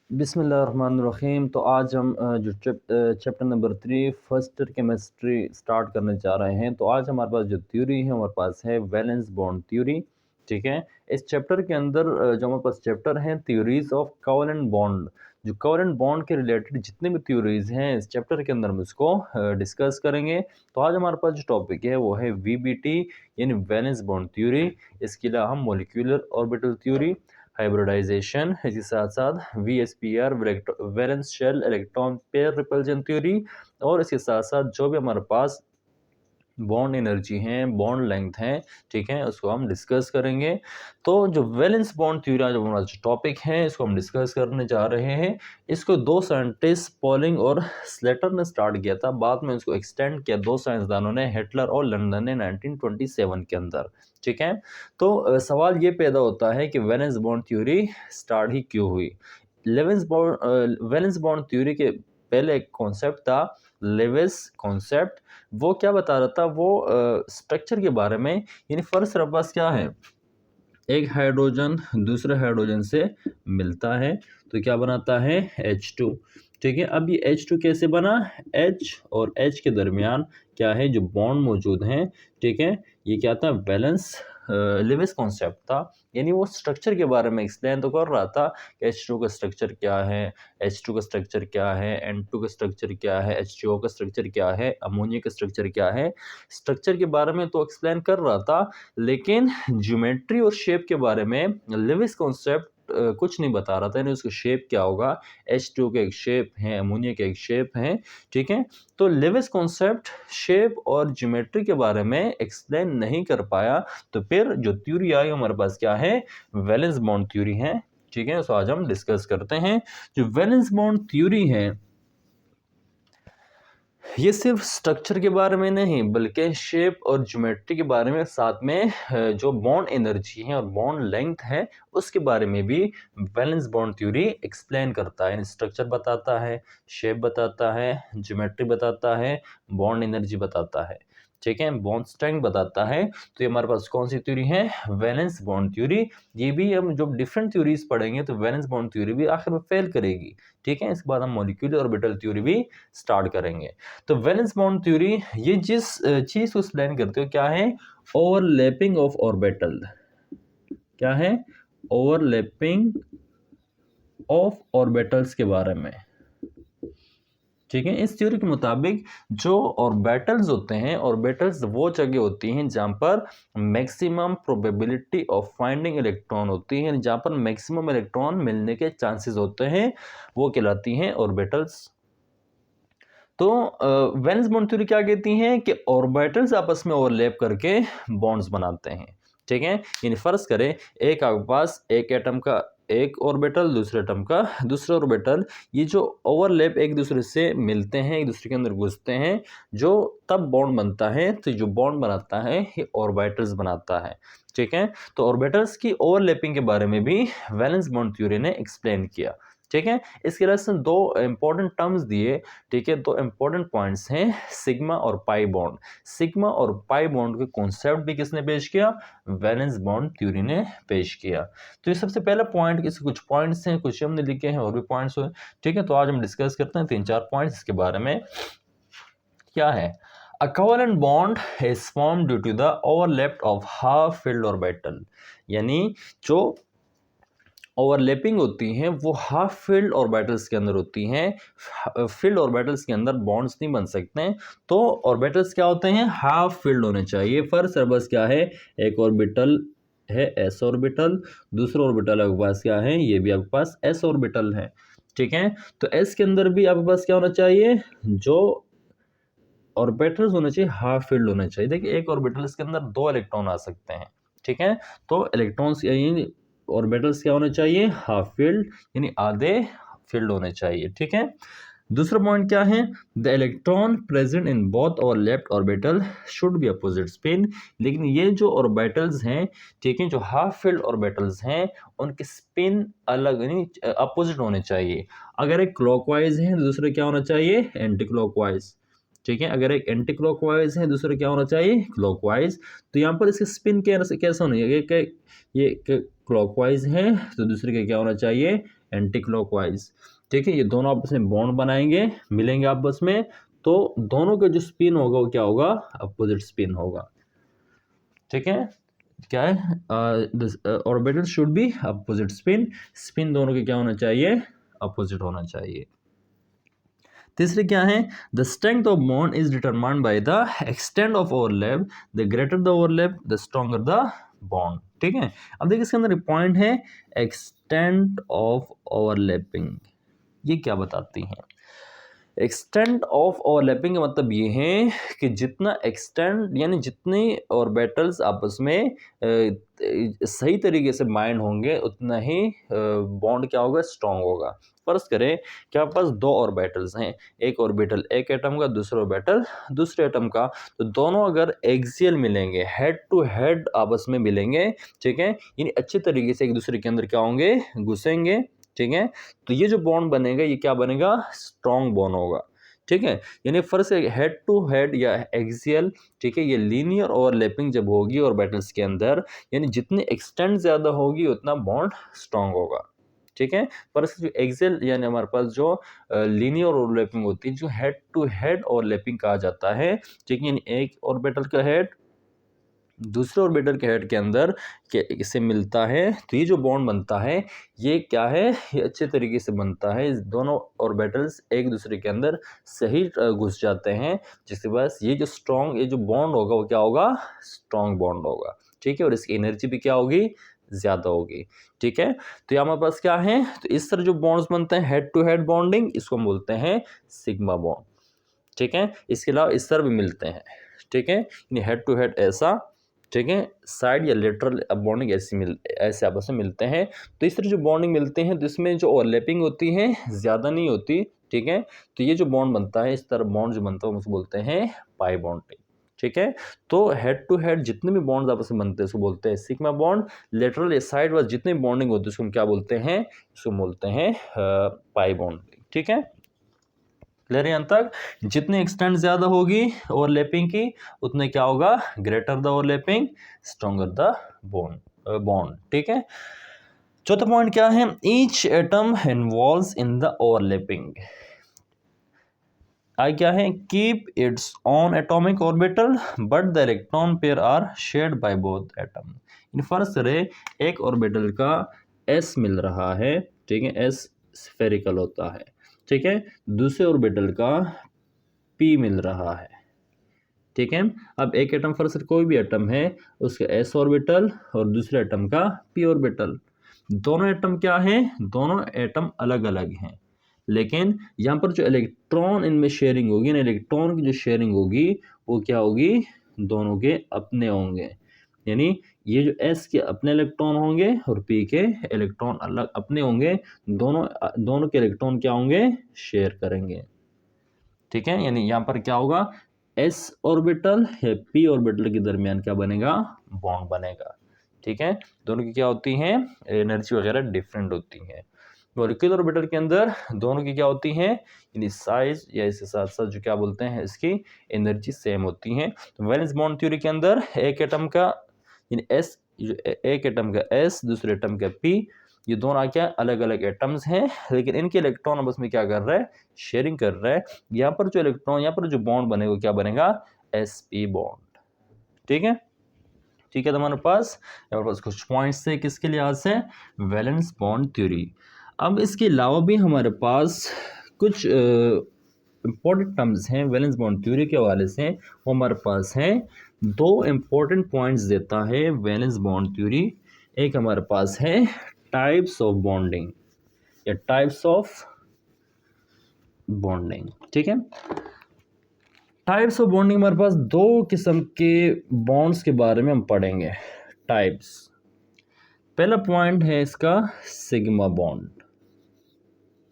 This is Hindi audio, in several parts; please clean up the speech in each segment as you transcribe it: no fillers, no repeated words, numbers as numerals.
बिस्मिल्लाहिर्रहमानिर्रहीम। तो आज हम जो chapter number 3 first chemistry start करने जा रहे हैं। तो आज हमारे पास जो थ्योरी है हमारे पास है वैलेंस बॉन्ड थ्योरी। ठीक है, इस चैप्टर के अंदर जो हमारे पास चैप्टर हैं थ्योरीज ऑफ कोवेलेंट बॉन्ड। जो कोवेलेंट बॉन्ड के रिलेटेड जितने भी थ्योरीज हैं इस चैप्टर के अंदर हम इसको डिस्कस करेंगे। तो आज हमारे पास जो टॉपिक है वो है वीबीटी यानी वैलेंस बॉन्ड थ्योरी। इसके अलावा हम मोलिकुलर ऑर्बिटल थ्योरी, हाइब्रिडाइजेशन, इसके साथ साथ VSPR valence shell electron pair repulsion theory, और इसके साथ साथ जो भी हमारे पास बॉन्ड एनर्जी है, बॉन्ड लेंथ है, ठीक है, उसको हम डिस्कस करेंगे। तो जो वैलेंस बॉन्ड थ्योरी आज हमारा जो टॉपिक है इसको हम डिस्कस करने जा रहे हैं। इसको दो साइंटिस्ट पॉलिंग और स्लेटर ने स्टार्ट किया था, बाद में इसको एक्सटेंड किया दो साइंसदानों ने, हिटलर और लंदन ने 1927 के अंदर। ठीक है, तो सवाल ये पैदा होता है कि वैलेंस बॉन्ड थ्योरी स्टार्ट ही क्यों हुई। वैलेंस बॉन्ड थ्योरी के पहले एक कॉन्सेप्ट था लेविस कॉन्सेप्ट। वो क्या बता रहा था, वो स्ट्रक्चर के बारे में, यानी फर्स्ट हमारे पास क्या है, एक हाइड्रोजन दूसरे हाइड्रोजन से मिलता है तो क्या बनाता है H2। ठीक है, अब ये H2 कैसे बना, H और H के दरमियान क्या है जो बॉन्ड मौजूद हैं। ठीक है, ये क्या था, बैलेंस लिविस कॉन्सेप्ट था, यानी वो स्ट्रक्चर के बारे में एक्सप्लेन तो कर रहा था कि H2 का स्ट्रक्चर क्या है, H2 का स्ट्रक्चर क्या है, N2 का स्ट्रक्चर क्या है, H2O का स्ट्रक्चर क्या है, अमोनिया का स्ट्रक्चर क्या है, स्ट्रक्चर के बारे में तो एक्सप्लेन कर रहा था, लेकिन ज्योमेट्री और शेप के बारे में लिविस कॉन्सेप्ट कुछ नहीं बता रहा था, यानी उसका शेप क्या होगा। H2 का एक शेप है, अमोनिया का एक शेप है। ठीक है, तो लिविस कॉन्सेप्ट शेप और ज्योमेट्री के बारे में एक्सप्लेन नहीं कर पाया, तो फिर जो थ्योरी आई हमारे पास क्या है, वैलेंस बॉन्ड थ्योरी है। ठीक है, तो आज हम डिस्कस करते हैं जो वैलेंस बॉन्ड थ्योरी है, ये सिर्फ स्ट्रक्चर के बारे में नहीं बल्कि शेप और ज्योमेट्री के बारे में, साथ में जो बॉन्ड एनर्जी है और बॉन्ड लेंथ है उसके बारे में भी वैलेंस बॉन्ड थ्योरी एक्सप्लेन करता है। स्ट्रक्चर बताता है, शेप बताता है, ज्योमेट्री बताता है, बॉन्ड एनर्जी बताता है। ठीक है, बॉन्ड स्ट्रेंथ बताता है। तो ये हमारे पास कौन सी थ्योरी है, वैलेंस बॉन्ड थ्योरी। ये भी हम जब डिफरेंट थ्योरीज पढ़ेंगे तो वैलेंस बॉन्ड थ्योरी भी आखिर में फेल करेगी। ठीक है, इसके बाद हम मॉलिक्यूलर ऑर्बिटल थ्योरी भी स्टार्ट करेंगे। तो वैलेंस बॉन्ड थ्योरी ये जिस चीज को एक्सप्लेन करते हो क्या है, ओवरलैपिंग ऑफ ऑर्बिटल। क्या है, ओवरलैपिंग ऑफ ऑर्बिटल्स के बारे में। ठीक है, इस थ्योरी के मुताबिक जो ऑर्बिटल्स होते हैं, ऑर्बिटल्स वो जगह होती हैं जहां पर maximum probability of finding electron होती है, जहां पर मैक्सिमम इलेक्ट्रॉन मिलने के चांसेस होते हैं, वो कहलाती हैं ऑर्बिटल्स। तो वैलेंस बॉन्ड थ्योरी क्या कहती हैं कि ऑर्बिटल्स आपस में ओवरलैप करके बॉन्ड्स बनाते हैं। ठीक है, यानी फर्ज करें एक आपके पास एक एटम का एक ऑर्बिटल, दूसरे एटम का दूसरा ऑर्बिटल, ये जो ओवरलैप एक दूसरे से मिलते हैं, एक दूसरे के अंदर घुसते हैं, जो तब बॉन्ड बनता है। तो जो बॉन्ड बनाता है ये ऑर्बिटल्स बनाता है। ठीक है, तो ऑर्बिटल्स की ओवरलैपिंग के बारे में भी वैलेंस बॉन्ड थ्योरी ने एक्सप्लेन किया। ठीक है, इसके लिए दो इंपॉर्टेंट टर्म्स दिए। ठीक है, दो इंपॉर्टेंट पॉइंट्स हैं, सिग्मा और पाई बॉन्ड। सिग्मा और पाई बॉन्ड के कॉन्सेप्ट भी किसने पेश किया, वैलेंस बॉन्ड थ्योरी ने पेश किया। तो ये सबसे पहला पॉइंट, इसके कुछ पॉइंट्स हैं, कुछ हमने लिखे हैं और भी पॉइंट्स हुए। ठीक है, तो आज हम डिस्कस करते हैं 3-4 पॉइंट्स इसके बारे में। क्या है, a covalent bond is formed due to the overlap of half filled orbital, यानी जो ओवरलैपिंग होती हैं वो हाफ फील्ड ऑर्बिटल्स के अंदर होती हैं। फील्ड ऑर्बिटल्स के अंदर बॉन्ड्स नहीं बन सकते हैं, तो ऑर्बिटल्स क्या होते हैं, हाफ फील्ड होने चाहिए। फर्स्ट बस क्या है, एक ऑर्बिटल है s ऑर्बिटल, दूसरा ऑर्बिटल आपके पास क्या है, ये भी आपके पास s ऑर्बिटल है। ठीक है, तो s के अंदर भी आपके पास क्या होना चाहिए, जो ऑर्बिटल्स होने चाहिए हाफ फील्ड होने चाहिए। देखिए एक ऑर्बिटल्स के अंदर 2 इलेक्ट्रॉन आ सकते हैं। ठीक है, तो इलेक्ट्रॉन्स यानी ऑर्बिटल्स क्या होने चाहिए, हाफ फील्ड, यानी आधे फील्ड होने चाहिए। ठीक है, दूसरा पॉइंट क्या है, the electron present in both और left orbital should be opposite spin. लेकिन ये जो ऑर्बिटल्स हैं, ठीक है, जो हाफ फील्ड ऑर्बिटल्स हैं उनके स्पिन अलग यानी अपोजिट होने चाहिए। अगर एक क्लॉकवाइज है दूसरे क्या होना चाहिए, एंटी क्लॉकवाइज। ठीक है, अगर एक एंटी क्लॉकवाइज है दूसरे क्या होना चाहिए, क्लॉकवाइज। तो यहाँ पर इसके स्पिन कैसे होना चाहिए, ये क्लॉकवाइज है तो दूसरे का क्या होना चाहिए, एंटी क्लॉकवाइज। ठीक है, ये दोनों आपस में बॉन्ड बनाएंगे, मिलेंगे आपस में, तो दोनों का जो स्पिन होगा वो क्या होगा, अपोजिट स्पिन होगा। ठीक है, क्या है, orbital should be opposite spin, spin दोनों के क्या होना चाहिए, अपोजिट होना चाहिए। तीसरी क्या है, the strength of bond is determined by the extent of overlap, the greater the overlap the stronger the bond. ठीक है, अब देखिए इसके अंदर पॉइंट है एक्सटेंट ऑफ ओवरलैपिंग, ये क्या बताती हैं। एक्सटेंट ऑफ ओवरलैपिंग का मतलब ये है कि जितना एक्सटेंड यानी जितने ऑर्बिटल्स आपस में सही तरीके से बाइंड होंगे उतना ही बॉन्ड क्या होगा, स्ट्रॉन्ग होगा। फर्ज करें कि आपके पास दो ऑर्बिटल्स हैं, एक ऑर्बिटल एक एटम का, दूसरा ऑर्बिटल दूसरे एटम का, तो दोनों अगर एक्सियल मिलेंगे, हेड टू हेड आपस में मिलेंगे, ठीक है, यानी अच्छे तरीके से एक दूसरे के अंदर क्या होंगे, घुसेंगे। ठीक है, तो ये जो बॉन्ड बनेगा ये क्या बनेगा, स्ट्रॉन्ग बॉन्ड होगा। ठीक है, यानी फर्स्ट हेड टू हेड या एक्सियल, ठीक है, ये लीनियर ओवरलैपिंग जब होगी ऑर्बिटल्स के अंदर, यानी जितनी एक्सटेंड ज्यादा होगी उतना बॉन्ड स्ट्रॉन्ग होगा। ठीक है, फर्स्ट जो एक्सियल यानी हमारे पास जो लीनियर ओवरलैपिंग होती है, जो हेड टू हेड ओवरलैपिंग कहा जाता है। ठीक है, यानी एक ऑर्बिटल का हेड दूसरे ऑर्बिटल के हेड के अंदर से मिलता है, तो ये जो बॉन्ड बनता है ये क्या है, ये अच्छे तरीके से बनता है, दोनों ऑर्बिटल्स एक दूसरे के अंदर सही घुस जाते हैं, जिसके बाद ये जो स्ट्रॉन्ग ये जो बॉन्ड होगा वो क्या होगा, स्ट्रॉन्ग बॉन्ड होगा। ठीक है, और इसकी एनर्जी भी क्या होगी, ज्यादा होगी। ठीक है, तो यहाँ हमारे पास क्या है, तो इस तरह जो बॉन्ड्स बनते हैं हेड टू हेड बॉन्डिंग, इसको हम बोलते हैं सिग्मा बॉन्ड। ठीक है, इसके अलावा इस तरह भी मिलते हैं। ठीक है, हेड टू हेड ऐसा, ठीक है, साइड या लेटरल बॉन्डिंग ऐसे आपस में मिलते हैं। तो इस तरह जो बॉन्डिंग मिलते हैं तो इसमें जो ओवरलैपिंग होती है ज़्यादा नहीं होती। ठीक है, तो ये जो बॉन्ड बनता है, इस तरह बॉन्ड जो बनता है उसको बोलते हैं पाई बॉन्डिंग। ठीक है, तो हेड टू हेड जितने भी बॉन्ड्स आपस में बनते हैं उसको बोलते हैं सिग्मा बॉन्ड। लेटरल या साइड वाइज जितने बॉन्डिंग होती है उसको हम क्या बोलते हैं, इसको बोलते हैं पाई बॉन्डिंग। ठीक है, क्लियर है यहाँ तक। जितनी एक्सटेंड ज्यादा होगी ओवरलैपिंग की उतने क्या होगा, greater the overlapping stronger the bond. ठीक है, चौथा पॉइंट क्या है, each atom involves in the overlapping. आई क्या है, keep its on atomic orbital but the electron pair are shared by both atom. In first करे एक ऑर्बिटल का एस मिल रहा है, ठीक है, एस स्फेरिकल होता है। ठीक है, दूसरे ऑर्बिटल का पी मिल रहा है। ठीक है, अब एक एटम फर्स्ट कोई भी एटम है उसका एस ऑर्बिटल और दूसरे एटम का पी ऑर्बिटल, दोनों एटम क्या है, दोनों एटम अलग अलग हैं, लेकिन यहाँ पर जो इलेक्ट्रॉन इनमें शेयरिंग होगी ना, इलेक्ट्रॉन की जो शेयरिंग होगी वो क्या होगी, दोनों के अपने होंगे। यानी ये जो एस के अपने इलेक्ट्रॉन होंगे और पी के इलेक्ट्रॉन अलग अपने होंगे, दोनों के इलेक्ट्रॉन क्या होंगे, शेयर करेंगे। ठीक है, यानी यहाँ पर क्या होगा, एस ऑर्बिटल या पी ऑर्बिटल के दरमियान क्या बनेगा, बॉन्ड बनेगा। ठीक है, दोनों की क्या होती हैं, एनर्जी वगैरह डिफरेंट होती है। मॉलिक्यूलर ऑर्बिटल के अंदर दोनों की क्या होती हैं, यानी साइज या इसके साथ साथ जो क्या बोलते हैं इसकी एनर्जी सेम होती हैं। तो वैलेंस बॉन्ड थ्योरी के अंदर एक एटम का यानी एस, एक एटम का एस दूसरे एटम का पी, ये दोनों क्या अलग अलग एटम्स हैं, लेकिन इनके इलेक्ट्रॉन आपस में क्या कर रहा है, शेयरिंग कर रहा है। यहाँ पर जो इलेक्ट्रॉन यहाँ पर जो बॉन्ड बनेगा क्या बनेगा, sp बॉन्ड। ठीक है, ठीक है, तो हमारे पास कुछ पॉइंट्स थे किसके लिहाज से, वैलेंस बॉन्ड थ्योरी। अब इसके अलावा भी हमारे पास कुछ इंपॉर्टेंट टर्म्स हैं वैलेंस बॉन्ड थ्योरी के हवाले से, वो हमारे पास हैं। दो इंपॉर्टेंट पॉइंट्स देता है वैलेंस बॉन्ड थ्योरी। एक हमारे पास है टाइप्स ऑफ बॉन्डिंग या टाइप्स ऑफ बॉन्डिंग। ठीक है, टाइप्स ऑफ बॉन्डिंग हमारे पास दो किस्म के बॉन्ड्स के बारे में हम पढ़ेंगे। टाइप्स, पहला पॉइंट है इसका सिग्मा बॉन्ड।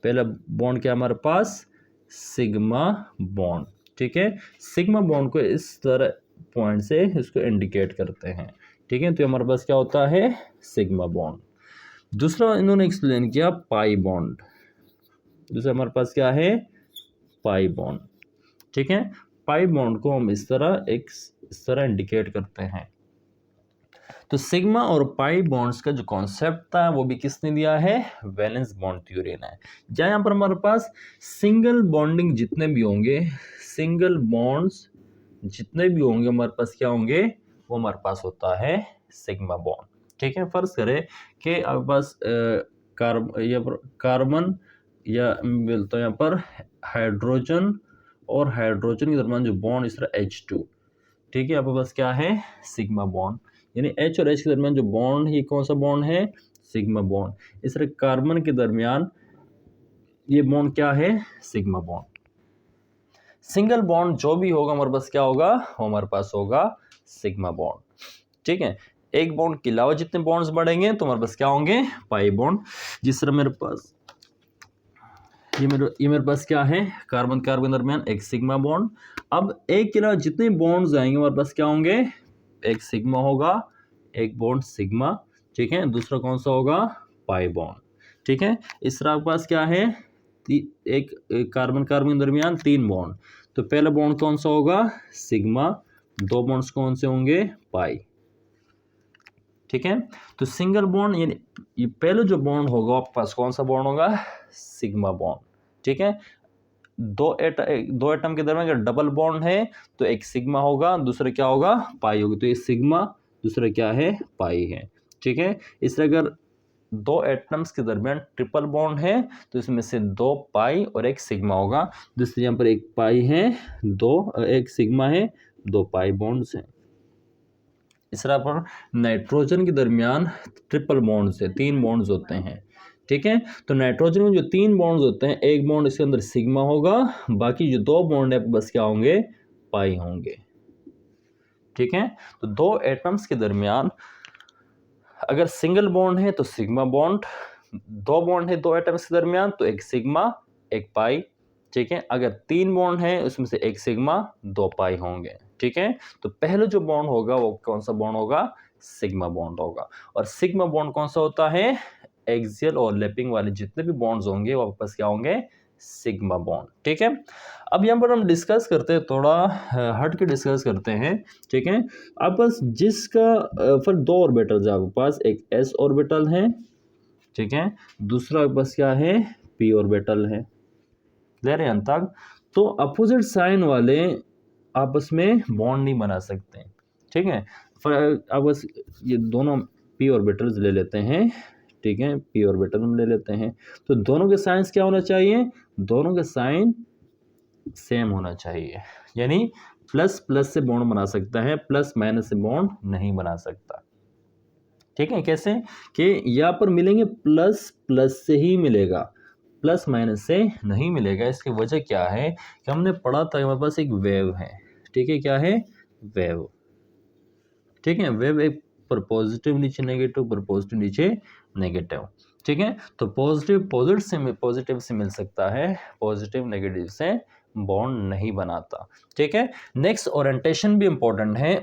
पहला बॉन्ड क्या हमारे पास, सिग्मा बॉन्ड। ठीक है, सिग्मा बॉन्ड को इस तरह पॉइंट से इसको इंडिकेट करते हैं। ठीक है, तो हमारे पास क्या होता है, सिग्मा बॉन्ड। दूसरा इन्होंने एक्सप्लेन किया पाई बॉन्ड। दूसरा हमारे पास क्या है, पाई बॉन्ड। ठीक है, पाई बॉन्ड को हम इस तरह इंडिकेट करते हैं। तो सिग्मा और पाई बॉन्ड्स का जो कॉन्सेप्ट था वो भी किसने दिया है, वैलेंस बॉन्ड थ्योरी ने। जहाँ यहाँ पर हमारे पास सिंगल बॉन्डिंग जितने भी होंगे, सिंगल बॉन्ड्स जितने भी होंगे हमारे पास क्या होंगे, वो हमारे पास होता है सिग्मा बॉन्ड। ठीक है, फर्ज करें कि आपके पास कार्बन या बोलते हैं यहाँ पर हाइड्रोजन और हाइड्रोजन के दरमियान जो बॉन्ड इस तरह H2, ठीक है, आपके पास क्या है, सिग्मा बॉन्ड, यानी H और H के दरमियान जो बॉन्ड है ये कौन सा बॉन्ड है, सिग्मा बॉन्ड। इस तरह कार्बन के दरमियान ये बॉन्ड क्या है, सिग्मा बॉन्ड। सिंगल बॉन्ड जो भी होगा हमारे पास क्या होगा, वो हमारे पास होगा सिग्मा बॉन्ड। ठीक है, एक बॉन्ड के अलावा जितने बॉन्ड्स बढ़ेंगे तो हमारे पास क्या होंगे, पाई बॉन्ड। जिस तरह मेरे पास ये मेरे पास क्या है, कार्बन कार्बन दरमियान एक सिग्मा बॉन्ड। अब एक के अलावा जितने बॉन्ड्स आएंगे हमारे पास क्या होंगे, एक सिग्मा होगा, एक बॉन्ड सिग्मा, ठीक है, दूसरा कौन सा होगा, पाई बॉन्ड। ठीक है, इस तरह आपके पास क्या है, एक कार्बन कार्बन दरमियान 3 बॉन्ड, तो पहला बॉन्ड कौन सा होगा, सिग्मा, 2 बॉन्ड्स कौन से होंगे, पाई। ठीक है, तो सिंगल बॉन्ड यानी ये पहले जो बॉन्ड होगा आपके पास कौन सा बॉन्ड होगा, सिग्मा बॉन्ड। ठीक है, दो एटम के दरमियान अगर डबल बॉन्ड है तो एक सिग्मा होगा, दूसरा क्या होगा, पाई होगी, तो ये सिग्मा, दूसरा क्या है, पाई है। ठीक है, इसलिए अगर 2 एटम्स के दरमियान ट्रिपल बॉन्ड है तो इसमें से 2 पाई और एक सिग्मा होगा, दूसरे यहाँ पर एक पाई है, एक सिग्मा है, 2 पाई बॉन्ड्स हैं। इस तरह पर नाइट्रोजन के दरमियान ट्रिपल बॉन्ड्स है, 3 बॉन्ड्स होते हैं। ठीक है, तो नाइट्रोजन में जो 3 बॉन्ड्स होते हैं, एक बॉन्ड इसके अंदर सिग्मा होगा, बाकी जो 2 बॉन्ड है बस क्या होंगे, पाई होंगे। ठीक है, तो 2 एटम्स के दरमियान अगर सिंगल बॉन्ड है तो सिग्मा बॉन्ड, 2 बॉन्ड है 2 एटम्स के दरमियान तो एक सिग्मा एक पाई। ठीक है, अगर 3 बॉन्ड है उसमें से एक सिग्मा 2 पाई होंगे। ठीक है, तो पहले जो बॉन्ड होगा वो कौन सा बॉन्ड होगा, सिग्मा बॉन्ड होगा। और सिग्मा बॉन्ड कौन सा होता है, एक्सियल और लैपिंग वाले जितने भी बॉन्ड्स होंगे वो वापस क्या होंगे, सिग्मा बॉन्ड। ठीक है, अब यहाँ पर हम डिस्कस करते हैं, थोड़ा हट के डिस्कस करते हैं। ठीक है, आप बस जिसका फिर 2 ऑर्बिटल्स है आपके पास, एक s ऑर्बिटल है, ठीक है, दूसरा आपके पास क्या है, p ऑर्बिटल है। क्लियर है यहाँ तक? तो अपोजिट साइन वाले आपस में बॉन्ड नहीं बना सकते। ठीक है, आप बस ये दोनों p ऑर्बिटल्स ले लेते हैं। ठीक है, p ऑर्बिटल हम ले लेते हैं, तो दोनों के साइंस क्या होना चाहिए, दोनों के साइन सेम होना चाहिए, यानी प्लस प्लस से बॉन्ड बना सकता है, प्लस माइनस से बॉन्ड नहीं बना सकता। ठीक है, कैसे कि यहाँ पर मिलेंगे प्लस प्लस से ही मिलेगा, प्लस माइनस से नहीं मिलेगा। इसकी वजह क्या है कि हमने पढ़ा था हमारे पास एक वेव है। ठीक है, क्या है, वेव। ठीक है, वेव एक पर पॉजिटिव नीचे नेगेटिव, पर पॉजिटिव नीचे नेगेटिव। ठीक है, तो पॉजिटिव से मिल सकता है, पॉजिटिव नेगेटिव से बॉन्ड नहीं बनाता। ठीक है, नेक्स्ट ओरिएंटेशन भी इंपॉर्टेंट है।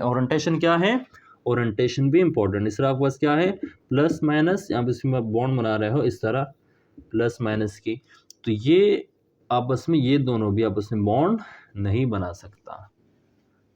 ओरिएंटेशन क्या है, ओरिएंटेशन भी इंपॉर्टेंट। इस तरह आपके पास क्या है, प्लस माइनस, यहाँ पे इसमें बॉन्ड बना रहे हो इस तरह प्लस माइनस की, तो ये आपस में ये दोनों भी आपस में बॉन्ड नहीं बना सकता।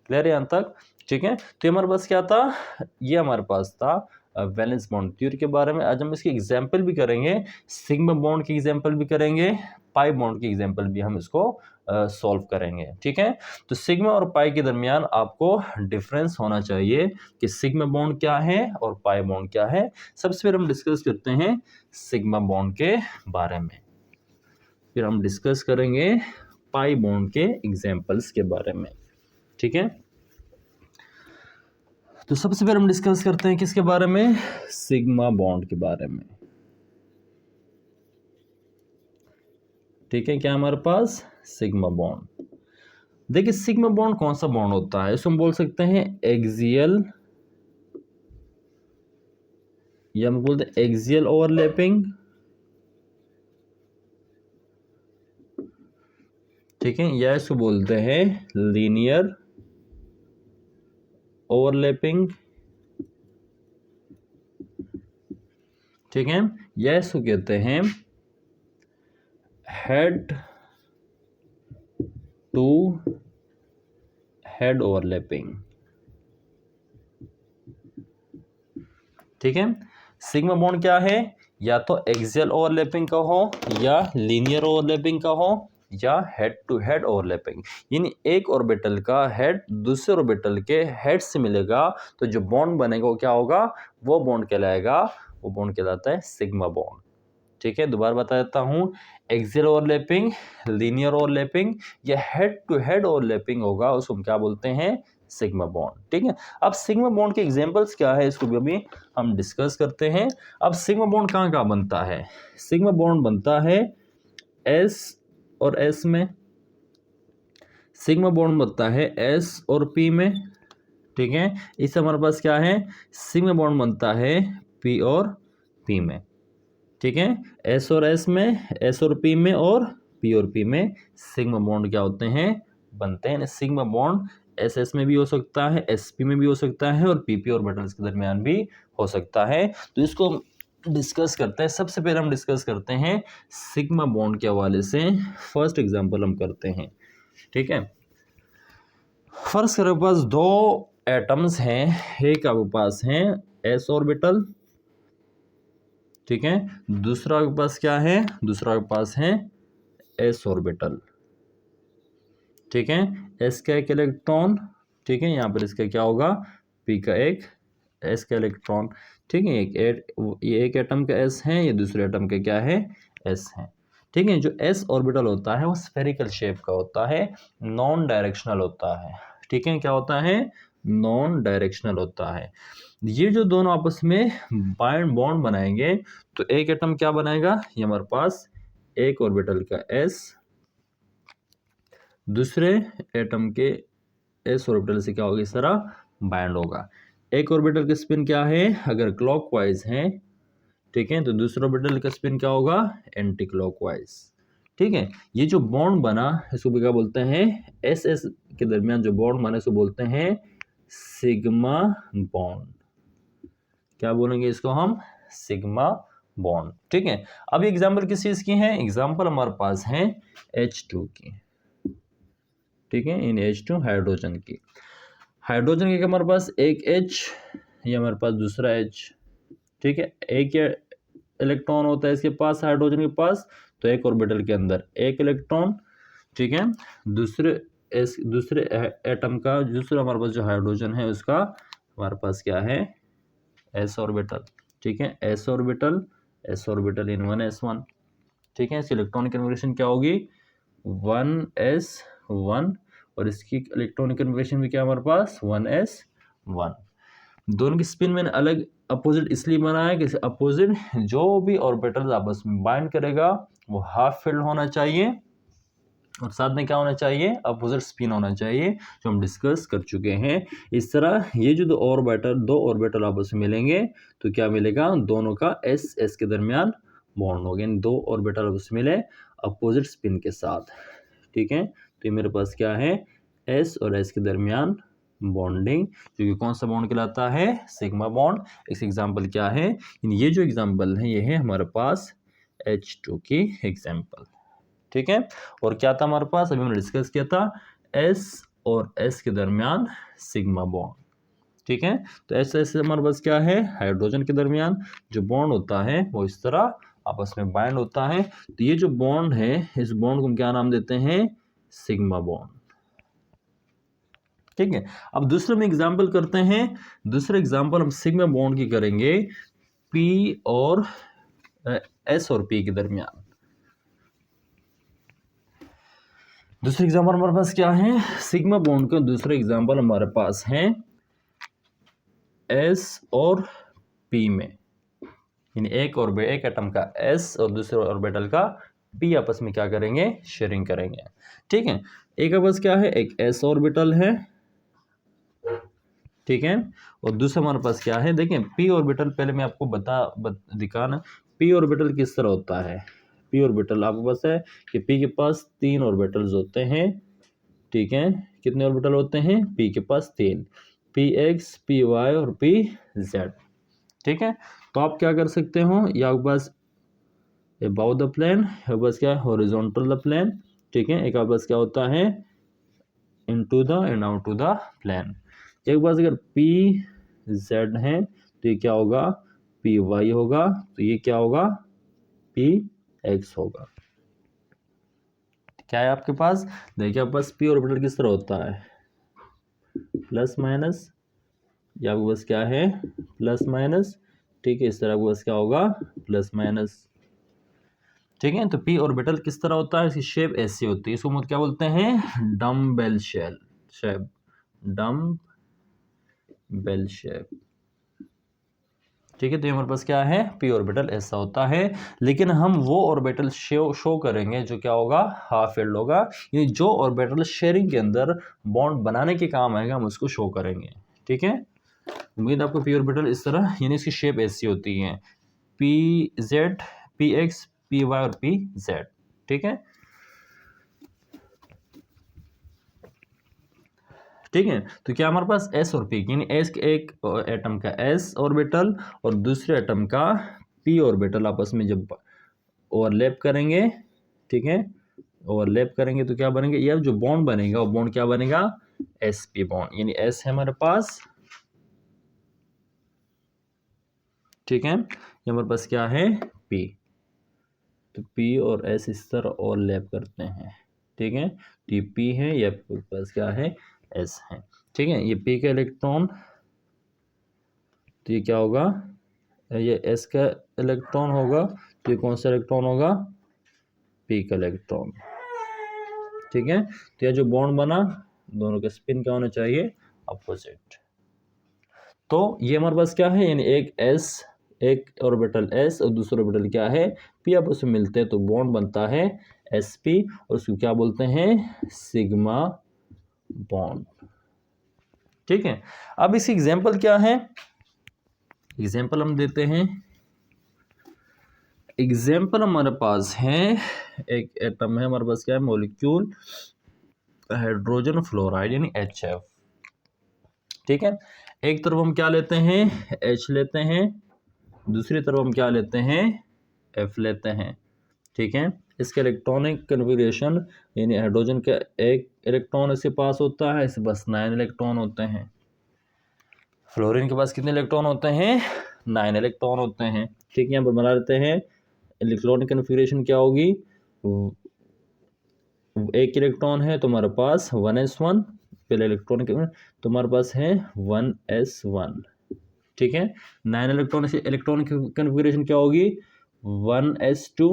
क्लियर है यहाँ तक? ठीक है, तो हमारे पास क्या था, ये हमारे पास था वैलेंस बॉन्ड थ्योरी के बारे में। आज हम इसकी एग्जांपल भी करेंगे, सिग्मा बॉन्ड की एग्जांपल भी करेंगे, पाई बॉन्ड की एग्जांपल भी हम इसको सॉल्व करेंगे। ठीक है, तो सिग्मा और पाई के दरमियान आपको डिफरेंस होना चाहिए कि सिग्मा बॉन्ड क्या है और पाई बॉन्ड क्या है। सबसे पहले हम डिस्कस करते हैं सिग्मा बॉन्ड के बारे में, फिर हम डिस्कस करेंगे पाई बॉन्ड के एग्जाम्पल्स के बारे में। ठीक है, तो सबसे पहले हम डिस्कस करते हैं किसके बारे में, सिग्मा बॉन्ड के बारे में। ठीक है, क्या हमारे पास सिग्मा बॉन्ड। देखिए सिग्मा बॉन्ड कौन सा बॉन्ड होता है, इसको हम बोल सकते हैं एक्सियल, या हम बोलते हैं एक्सियल ओवरलैपिंग। ठीक है, या इसको बोलते हैं लीनियर ओवरलैपिंग। ठीक है, या इसको कहते हैं हेड टू हेड ओवरलैपिंग। ठीक है। सिग्मा बॉन्ड क्या है, या तो एक्सियल ओवरलैपिंग का हो, या लीनियर ओवरलैपिंग का हो, या हेड टू हेड ओवरलैपिंग, यानी एक ऑर्बिटल का हेड दूसरे ऑर्बिटल के हेड से मिलेगा तो जो बॉन्ड बनेगा वो क्या होगा, वो बॉन्ड कहलाएगा, वो बॉन्ड कहलाता है सिग्मा बॉन्ड। ठीक है, दोबारा बता देता हूँ, एक्सियल ओवरलैपिंग, लीनियर ओवरलैपिंग या हेड टू हेड ओवरलैपिंग होगा, उसको हम क्या बोलते हैं, सिग्मा बॉन्ड। ठीक है, अब सिग्मा बॉन्ड के एग्जांपल्स क्या है, इसको भी अभी हम डिस्कस करते हैं। अब सिग्मा बॉन्ड कहाँ कहाँ बनता है, सिग्मा बॉन्ड बनता है एस और एस में, सिग्मा बॉन्ड बनता है एस और पी में। ठीक है, इससे हमारे पास क्या है, सिग्मा बॉन्ड बनता है पी और पी में। ठीक है, एस और एस में, एस और पी में, और पी में सिग्मा बॉन्ड क्या होते हैं, बनते हैं। सिग्मा बॉन्ड एस एस में भी हो सकता है, एस पी में भी हो सकता है, और पी ऑर्बिटल्स के दरमियान भी हो सकता है। तो इसको डिस्कस करते हैं। सबसे पहले हम डिस्कस करते हैं सिग्मा बॉन्ड के हवाले से, फर्स्ट एग्जांपल हम करते हैं। ठीक है, फर्स्ट हमारे पास दो एटम्स हैं, एक आपके पास है एस ऑर्बिटल, ठीक है, दूसरा के पास क्या है, दूसरा के पास है एस ऑर्बिटल। ठीक है, एस का एक इलेक्ट्रॉन, ठीक है, यहाँ पर इसका क्या होगा, पी का एक, एस का इलेक्ट्रॉन। ठीक है, ये एक एटम का एस है, ये दूसरे एटम का क्या है, एस है। ठीक है, जो एस ऑर्बिटल होता है वो स्फेरिकल शेप का होता है, नॉन डायरेक्शनल होता है। ठीक है, क्या होता है, नॉन डायरेक्शनल होता है। ये जो दोनों आपस में बॉन्ड बनाएंगे तो एक एटम क्या बनाएगा, ये हमारे पास एक ऑर्बिटल का एस दूसरे एटम के एस ऑर्बिटल से क्या होगा, इस तरह बाइंड होगा। एक ऑर्बिटल का स्पिन क्या है, अगर क्लॉकवाइज है, ठीक है, तो दूसरा ऑर्बिटल का स्पिन क्या होगा, एंटी क्लॉकवाइज। ठीक है, ये जो बॉन्ड बना इसको भी क्या बोलते हैं, एस एस के दरमियान जो बॉन्ड बना इसको बोलते हैं सिग्मा बॉन्ड। क्या बोलेंगे इसको हम, सिग्मा बॉन्ड। ठीक है, अब एग्जांपल किस चीज की है, एग्जांपल हमारे पास है H2 की। ठीक है, इन H2 हाइड्रोजन की, हाइड्रोजन के हमारे पास एक H, ये हमारे पास दूसरा H। ठीक है, एक इलेक्ट्रॉन होता है इसके पास, हाइड्रोजन के पास, तो एक ऑर्बिटल के अंदर एक इलेक्ट्रॉन। ठीक है, दूसरे एटम का, दूसरा हमारे पास जो हाइड्रोजन है उसका हमारे पास क्या है, एस ऑर्बिटल। ठीक है, एस ऑर्बिटल, एस ऑर्बिटल इन 1s1। ठीक है, इसकी इलेक्ट्रॉनिक कन्फिगरेशन क्या होगी, 1s1, और इसकी इलेक्ट्रॉनिक कन्फिगरेशन भी क्या हमारे पास, 1s1। दोनों की स्पिन मैंने अलग अपोजिट इसलिए बनाया कि अपोजिट जो भी ऑर्बिटल आपस में बाइंड करेगा वो हाफ फील्ड होना चाहिए, और साथ में क्या होना चाहिए, अपोजिट स्पिन होना चाहिए, जो हम डिस्कस कर चुके हैं। इस तरह ये जो दो ऑर्बिटल आपस में मिलेंगे तो क्या मिलेगा, दोनों का एस एस के दरमियान बॉन्ड हो गया, दो ऑर्बिटल आपस में मिले अपोजिट स्पिन के साथ। ठीक है, तो ये मेरे पास क्या है, एस और एस के दरमियान बॉन्डिंग, जो कि कौन सा बॉन्ड कहलाता है, सिग्मा बॉन्ड। इस एग्जाम्पल क्या है, ये जो एग्जाम्पल है ये है हमारे पास H2 की एग्जाम्पल। ठीक है, और क्या था हमारे पास, अभी हमने डिस्कस किया था एस और एस के दरमियान सिग्मा बॉन्ड। ठीक है, तो एस एस हमारे पास क्या है, हाइड्रोजन के दरमियान जो बॉन्ड होता है वो इस तरह आपस में बाइंड होता है। तो ये जो बॉन्ड है, इस बॉन्ड को हम क्या नाम देते हैं, सिग्मा बॉन्ड। ठीक है, अब दूसरे में एग्जाम्पल करते हैं। दूसरे एग्जाम्पल हम सिग्मा बॉन्ड की करेंगे पी और एस और पी के दरमियान। दूसरे एग्जाम्पल हमारे पास क्या है, सिग्मा बॉन्ड का दूसरा एग्जाम्पल हमारे पास है एस और पी में, यानी एक एटम का एस और दूसरे ऑर्बिटल का पी आपस में क्या करेंगे, शेयरिंग करेंगे। ठीक है, एक आपस क्या है, एक एस ऑर्बिटल है, ठीक है, और दूसरा हमारे पास क्या है, देखें पी ऑर्बिटल, पहले मैं आपको दिखाना पी ऑर्बिटल किस तरह होता है। पी ऑर्बिटल आपके पास है कि पी के पास 3 ऑर्बिटल्स होते हैं। ठीक है, कितने ऑर्बिटल होते हैं, पी के पास 3, पी एक्स, पी वाई और पी जेड। ठीक है, तो आप क्या कर सकते हो, या आपके पास अबाउट द प्लेन, आपके पास क्या है, हॉरिजॉन्टल द प्लेन। ठीक है, एक आपके पास क्या होता है, into the and out to the plane. एक बार अगर पी जेड है तो ये क्या होगा, पी वाई होगा, तो ये क्या होगा, पी एक्स होगा। क्या है आपके पास, देखिए आपके पास पी ऑर्बिटल किस तरह होता है, प्लस माइनस, या आपके पास क्या है, प्लस माइनस, ठीक है, इस तरह आपके पास क्या होगा, प्लस माइनस, ठीक है। तो पी ऑर्बिटल किस तरह होता है, इसकी शेप ऐसी होती है, इसको हम क्या बोलते हैं, डम्बेल शेप, डम्बेल शेप, ठीक है। तो हमारे पास क्या है, पी ऑर्बिटल ऐसा होता है, लेकिन हम वो ऑर्बिटल शो करेंगे जो क्या होगा, हाफ फिल्ड होगा, यानी जो ऑर्बिटल शेयरिंग के अंदर बॉन्ड बनाने के काम आएगा हम उसको शो करेंगे, ठीक है। उम्मीद आपको पी ऑर्बिटल इस तरह, यानी इसकी शेप ऐसी होती है, p z, p x, p y और पी जेड, ठीक है, ठीक है। तो क्या हमारे पास एस और पी, यानी एस के एक एटम का एस ऑर्बिटल और दूसरे एटम का पी ऑर्बिटल आपस में जब ओवरलैप करेंगे, ठीक है, ओवरलैप करेंगे तो क्या बनेंगे, यह जो बॉन्ड बनेगा वो बॉन्ड क्या बनेगा, एस पी बॉन्ड, यानी एस है हमारे पास, ठीक है, ये हमारे पास क्या है, पी, तो पी और एस इस तरह ओवरलैप करते हैं, ठीक है, तो ये पी है, या पास क्या है, एस है, ठीक है। ये पी का इलेक्ट्रॉन, तो ये क्या होगा, ये एस का इलेक्ट्रॉन होगा, तो ये कौन सा इलेक्ट्रॉन होगा, पी का इलेक्ट्रॉन, ठीक है। तो यह जो बॉन्ड बना, दोनों का स्पिन क्या होना चाहिए, अपोजिट। तो ये हमारे पास क्या है, यानी एक एस, एक ऑर्बिटल एस और दूसरा ऑर्बिटल क्या है, पी, आपस में मिलते हैं तो बॉन्ड बनता है एस पी, और उसको क्या बोलते हैं, सिग्मा बॉन्ड, ठीक है। अब इसकी एग्जांपल क्या है, एग्जांपल हम देते हैं, एग्जांपल हमारे पास है, एक एटम है हमारे पास, क्या है, मॉलिक्यूल हाइड्रोजन फ्लोराइड यानी HF, ठीक है। एक तरफ हम क्या लेते हैं, H लेते हैं, दूसरी तरफ हम क्या लेते हैं, F लेते हैं, ठीक है। इसके इलेक्ट्रॉनिक कन्फिगरेशन, यानी हाइड्रोजन का एक इलेक्ट्रॉन इसके पास होता है, इसके पास 9 इलेक्ट्रॉन होते हैं, फ्लोरीन के पास कितने इलेक्ट्रॉन होते हैं, 9 इलेक्ट्रॉन होते हैं, ठीक है। यहाँ पर बना लेते हैं, इलेक्ट्रॉनिक कन्फिगरेशन क्या होगी, एक इलेक्ट्रॉन है तो हमारे पास 1s1, पहले इलेक्ट्रॉन के तो हमारे पास है 1s1, ठीक है। 9 इलेक्ट्रॉन से इलेक्ट्रॉन की कन्फिगरेशन क्या होगी, 1s2,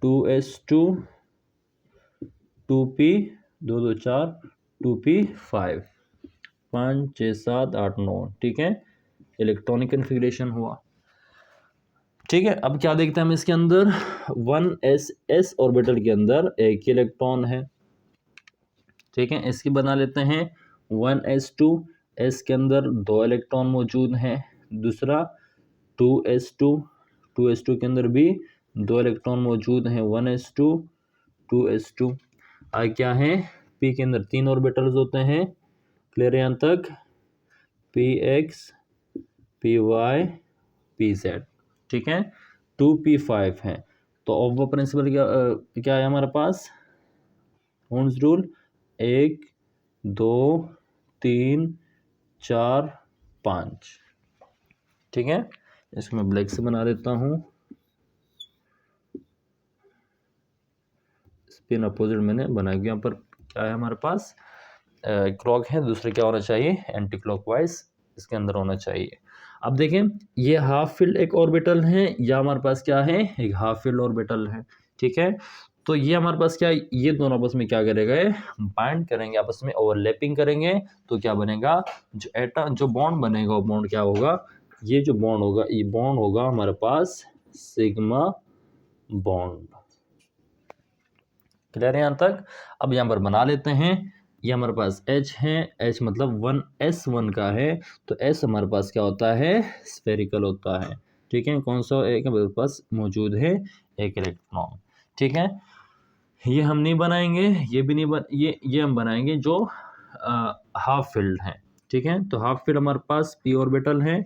2s2, 2p, 2 2 4, 2p5, 5 6 7 8 9, ठीक है, इलेक्ट्रॉनिक कन्फिगरेशन हुआ, ठीक है। अब क्या देखते हैं हम इसके अंदर, 1s ऑर्बिटल के अंदर एक ही इलेक्ट्रॉन है, ठीक है, इसकी बना लेते हैं 1s2, एस के अंदर 2 इलेक्ट्रॉन मौजूद हैं, दूसरा 2s2, 2s2 के अंदर भी 2 इलेक्ट्रॉन मौजूद हैं, 1s2, 2s2। आगे क्या है, p के अंदर 3 ऑर्बिटल्स होते हैं, क्लियर है यहाँ तक, px, py, pz, ठीक है, 2p5 है। तो ऑफ प्रिंसिपल क्या है हमारे पास, ओम्स रूल, 1 2 3 4 5, ठीक है। इसको मैं ब्लैक से बना देता हूँ, स्पिन अपोजिट मैंने बना दिया। यहाँ पर क्या है हमारे पास, क्लॉक है, दूसरे क्या होना चाहिए, एंटी क्लॉकवाइज इसके अंदर होना चाहिए। अब देखें, ये हाफ फील्ड एक ऑर्बिटल है, या हमारे पास क्या है, एक हाफ फील्ड ऑर्बिटल है, ठीक है। तो ये हमारे पास क्या, ये दोनों आपस में क्या करेगा, बाइंड करेंगे, आपस में ओवरलैपिंग करेंगे, तो क्या बनेगा, जो एटम, जो बॉन्ड बनेगा वो बॉन्ड क्या होगा, ये जो बॉन्ड होगा, ये बॉन्ड होगा हमारे पास सिग्मा बॉन्ड, क्लियर है यहाँ तक। अब यहाँ पर बना लेते हैं, ये हमारे पास H है, H मतलब 1s1 का है, तो S हमारे पास क्या होता है, स्फेरिकल होता है, ठीक है। कौन सा एक हमारे पास मौजूद है, एक इलेक्ट्रॉन, ठीक है। ये हम नहीं बनाएंगे, ये भी नहीं ये हम बनाएंगे जो हाफ फील्ड है, ठीक है। तो हाफ फील्ड हमारे पास p ऑर्बिटल है,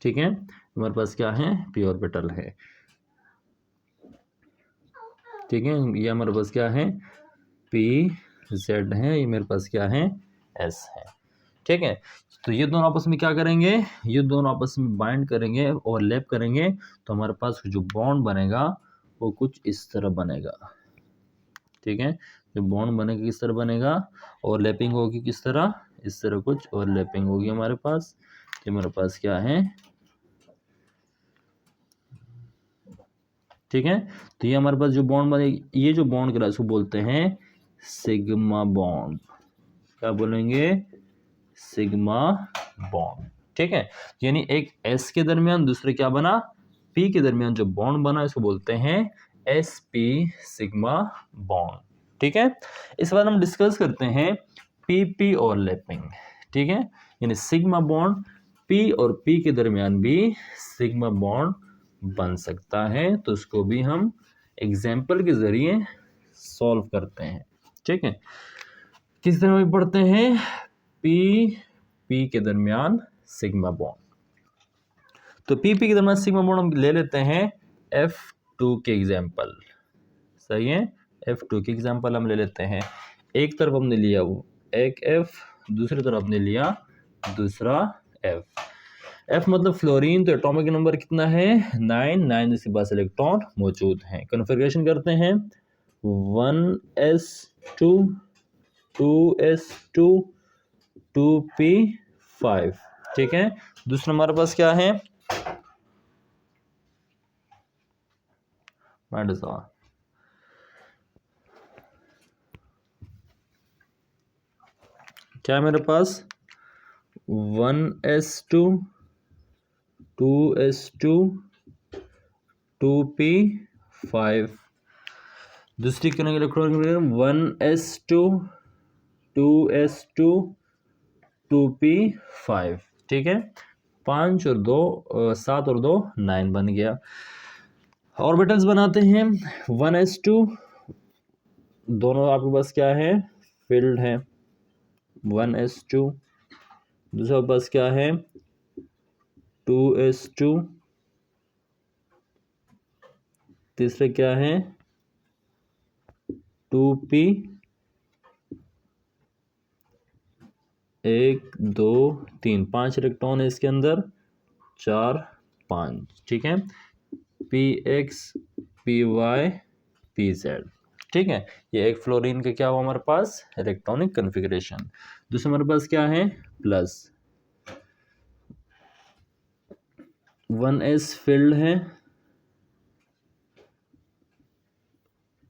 ठीक है, हमारे पास क्या है, p ऑर्बिटल है, ठीक है। ये हमारे पास क्या है, पी जेड है, ये मेरे पास क्या है, एस है, ठीक है। तो ये दोनों आपस में क्या करेंगे, ये दोनों आपस में बाइंड करेंगे, ओवरलैप करेंगे, तो हमारे पास जो बॉन्ड बनेगा वो कुछ इस तरह बनेगा। ठीक है, जो बॉन्ड बनेगा किस तरह बनेगा, ओवरलैपिंग होगी किस तरह, इस तरह कुछ ओवरलैपिंग होगी हमारे पास। तो हमारे पास क्या है, ठीक है। तो ये हमारे पास जो बॉन्ड बने, ये जो बॉन्ड करा इसको बोलते हैं सिग्मा बॉन्ड। क्या बोलेंगे, सिग्मा बॉन्ड। ठीक है, यानी एक एस के दरमियान दूसरे क्या बना, पी के दरमियान जो बॉन्ड बना इसको बोलते हैं एस पी सिग्मा बॉन्ड। ठीक है, इस बार हम डिस्कस करते हैं पी पी ओवरलैपिंग। ठीक है, यानी सिग्मा बॉन्ड पी और पी के दरमियान भी सिग्मा बॉन्ड बन सकता है, तो उसको भी हम एग्जाम्पल के जरिए सॉल्व करते हैं। ठीक है, किस तरह में पढ़ते हैं, पी पी के दरमियान सिग्मा बॉन्ड। तो पी पी के दरमियान सिग्मा बॉन्ड हम ले लेते हैं F2 के एग्जाम्पल। सही है, F2 के एग्जाम्पल हम ले लेते हैं। एक तरफ हमने लिया वो एक F, दूसरी तरफ हमने लिया दूसरा F। F मतलब फ्लोरीन, तो एटॉमिक नंबर कितना है 9, 9 जिसके पास इलेक्ट्रॉन मौजूद हैं। कन्फिग्रेशन करते हैं 1s2 2s2 2p5। ठीक है, दूसरा हमारे पास क्या है, क्या मेरे पास 1s2 2s2 2p5। दूसरी करेंगे इलेक्ट्रॉन 1s2 2s2 2p5। ठीक है, 5 और 2 7 और 2 9 बन गया। ऑर्बिटल्स बनाते हैं 1s2, दोनों आपके पास क्या है, फिल्ड है 1s2। दूसरा पास क्या है 2s2। तीसरा क्या है 2p, 1 2 3 5 इलेक्ट्रॉन है इसके अंदर, 4 5। ठीक है, px py pz। ठीक है, ये एक फ्लोरीन का क्या हुआ हमारे पास इलेक्ट्रॉनिक कन्फिग्रेशन। दूसरा हमारे पास क्या है प्लस 1s फिल्ड है,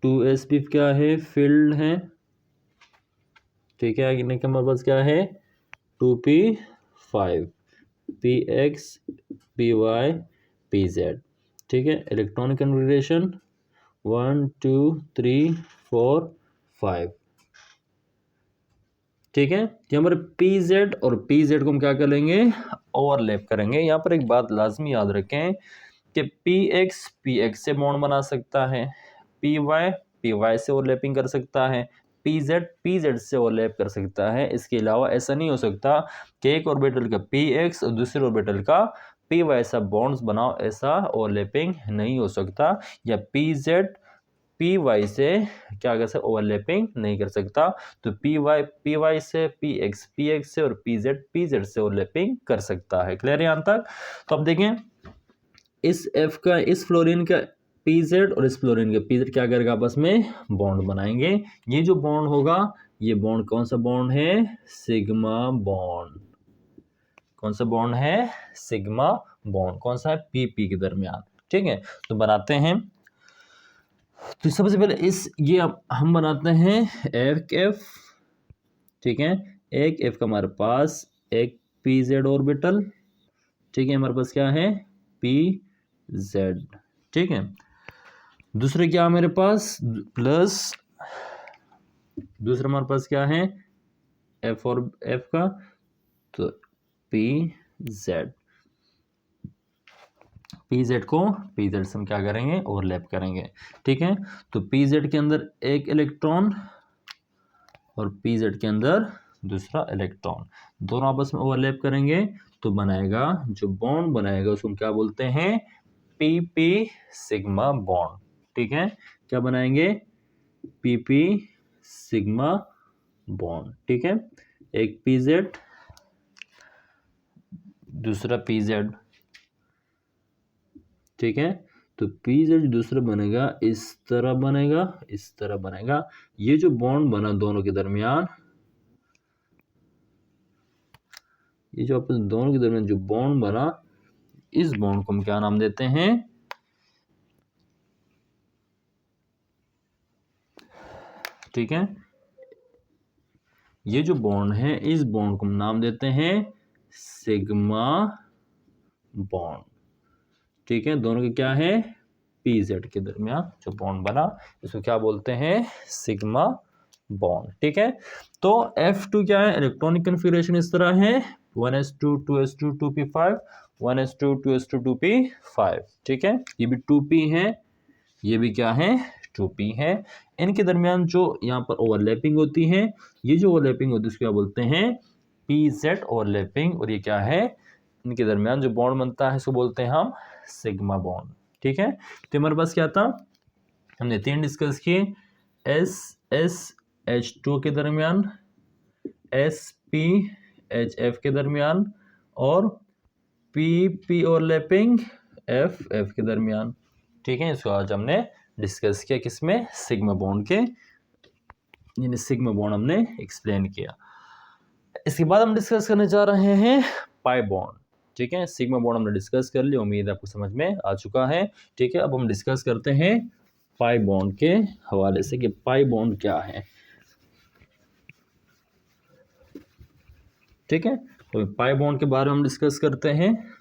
2s भी क्या है फिल्ड है। ठीक है, आगे हमारे पास क्या है 2p5 px py pz। ठीक है, इलेक्ट्रॉनिक कन्फिग्रेशन 1 2 3 4 5। ठीक है, ये हमारे pz और pz को हम क्या करेंगे ओवरलैप करेंगे। यहाँ पर एक बात लाजमी याद रखें कि px px से बॉन्ड बना सकता है, py py से ओवरलैपिंग कर सकता है, pz pz से ओवरलैप कर सकता है। इसके अलावा ऐसा नहीं हो सकता कि एक ऑर्बिटल का px और दूसरे ऑर्बिटल का py ऐसा बॉन्ड्स बनाओ, ऐसा ओवरलैपिंग नहीं हो सकता। या pz py से क्या कर सकता ओवरलैपिंग नहीं कर सकता। तो py से px से और pz से ओवरलैपिंग कर सकता है। क्लियर है यहाँ तक। तो अब देखें इस f का, इस फ्लोरीन का pz और इस फ्लोरीन का pz क्या करेगा आपस में बॉन्ड बनाएंगे। ये जो बॉन्ड होगा, ये बॉन्ड कौन सा बॉन्ड है सिग्मा बॉन्ड। कौन सा बॉन्ड है सिग्मा बॉन्ड, कौन सा है पी के दरमियान। ठीक है, तो बनाते हैं। तो सबसे पहले ये हम बनाते हैं एफ। ठीक है, एक एफ का हमारे पास एक पी जेड ऑर्बिटल। ठीक है, हमारे पास क्या है पी जेड। ठीक है, दूसरे क्या मेरे पास प्लस, दूसरा हमारे पास क्या है एफ और एफ का, तो पी जेड। पी जेड को पी जेड से हम क्या करेंगे ओवरलैप करेंगे। ठीक है, तो पी जेड के अंदर एक इलेक्ट्रॉन और पी जेड के अंदर दूसरा इलेक्ट्रॉन, दोनों आपस में ओवरलैप करेंगे तो बनाएगा, जो बॉन्ड बनाएगा उसको हम क्या बोलते हैं पी पी सिग्मा बॉन्ड। ठीक है, क्या बनाएंगे पी पी सिग्मा बॉन्ड। ठीक है, एक पी जेड दूसरा पी जेड, ठीक है। तो पी जेड दूसरा बनेगा इस तरह बनेगा, इस तरह बनेगा। ये जो बॉन्ड बना दोनों के दरमियान, ये जो अपन दोनों के दरमियान जो बॉन्ड बना, इस बॉन्ड को हम क्या नाम देते हैं, ठीक है। ये जो बॉन्ड है, इस बॉन्ड को हम नाम देते हैं सिग्मा बॉन्ड, ठीक है। दोनों के क्या है, पी जेड के दरमियान जो बॉन्ड बना, इसको क्या बोलते हैं, सिग्मा बॉन्ड, ठीक है। तो F2 क्या है, इलेक्ट्रॉनिक कन्फिगरेशन इस तरह है 1s2 2s2 2p5 1s2 2s2 2p5, ठीक है। ये भी 2p है, ये भी क्या है 2p है। इनके दरमियान जो यहाँ पर ओवरलैपिंग होती है, ये जो ओवरलैपिंग होती है उसको क्या बोलते हैं, pz ओवरलैपिंग। और ये क्या है, इनके दरमियान जो बॉन्ड बनता है इसको बोलते हैं हम सिग्मा बॉन्ड, ठीक है। तो हमारे पास क्या था, हमने 3 डिस्कस किए, SSH2 के दरमियान, SPHF के दरमियान और PP ओवरलैपिंग FF के दरमियान, ठीक है। इसको आज हमने डिस्कस किया किसमें, सिग्मा बॉन्ड के, यानी सिग्मा बॉन्ड हमने एक्सप्लेन किया। इसके बाद हम डिस्कस करने जा रहे हैं पाई बॉन्ड, ठीक है। सिग्मा बॉन्ड हमने डिस्कस कर लिया, उम्मीद है आपको समझ में आ चुका है, ठीक है। अब हम डिस्कस करते हैं पाई बॉन्ड के हवाले से कि पाई बॉन्ड क्या है, ठीक है। तो पाई बॉन्ड के बारे में हम डिस्कस करते हैं।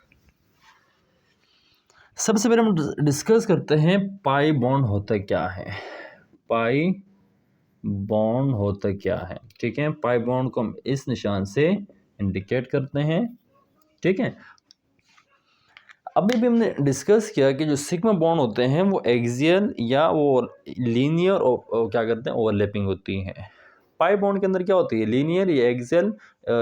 सबसे पहले हम डिस्कस करते हैं पाई बॉन्ड होता क्या है, पाई बॉन्ड होता क्या है, ठीक है। पाई बॉन्ड को हम इस निशान से इंडिकेट करते हैं, ठीक है। अभी भी हमने डिस्कस किया कि जो सिग्मा बॉन्ड होते हैं वो एक्सियल या वो लीनियर क्या करते हैं, ओवरलैपिंग होती हैं। पाई बॉन्ड के अंदर क्या होती है, लीनियर या एक्सियल